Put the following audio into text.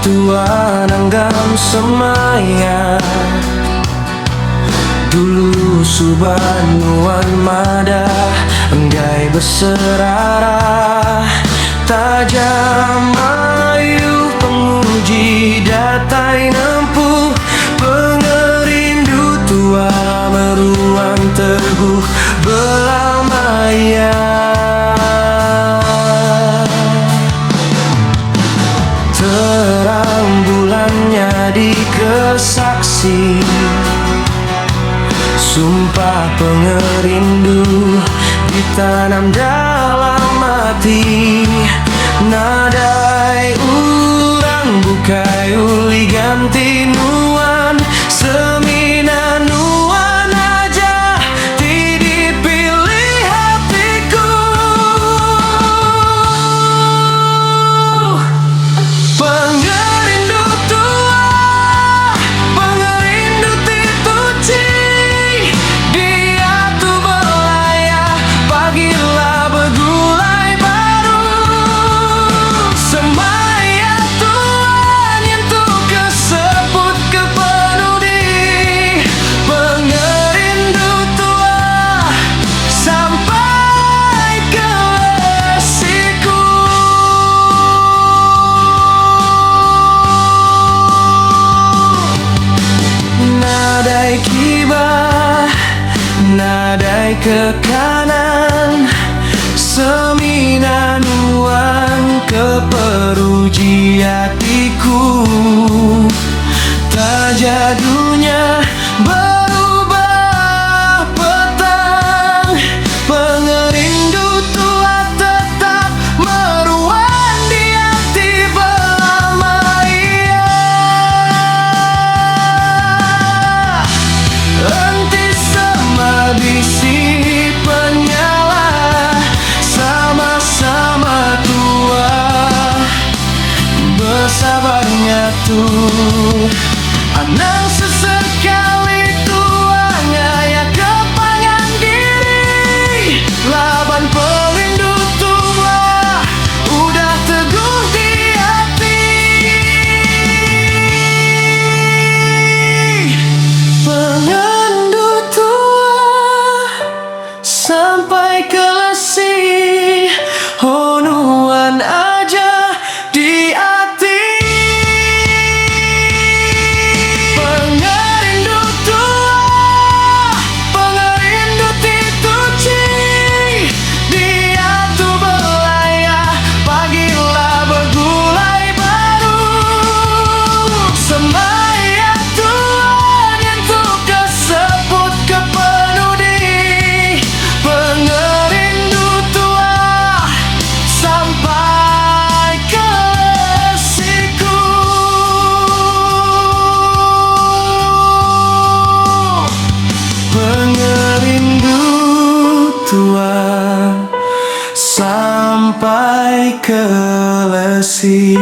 tua nanggam semaya. Dulu suban nuan madah enggai berserarah. Tajam ayu penguji datai nempuh. Pengerindu tua meruang teguh belah maya. Terang bulannya dikesaksi, sumpah pengerindu ditanam dalam hati. Nadai urang bukai uli ganti nuan. Semina nuan aja ti dipilih hatiku. Pengerindu tua, pengerindu ti tuci. Dia tu belayah, pagilah begulai baru. Semaya tuan nyentuh kesebut kepenudi. Pengerindu tua sampai ke lesiku. Nadai kibah, nadai ke kanan. Semina nuan keperuji hatiku. Tak jadunya berubah petang. Pengerindu tua tetap meruan di hati belah maya. Enti sama bisi penyala, sama-sama tua. Bersabarnya tuh anang sesekali tuanya ya kepangan diri. Laban perindu tua udah teguh di hati. Pengerindu tua sampai ke lesi. Honuan aja di hati. Pengerindu tua, pengerindu ti tuci. Dia tu belayah, pagilah begulai baru. Semaya tuan nyentuh kesebut kepenudi. Pengerindu tua sampai ke lesiku. Pengerindu tua sampai ke lesi.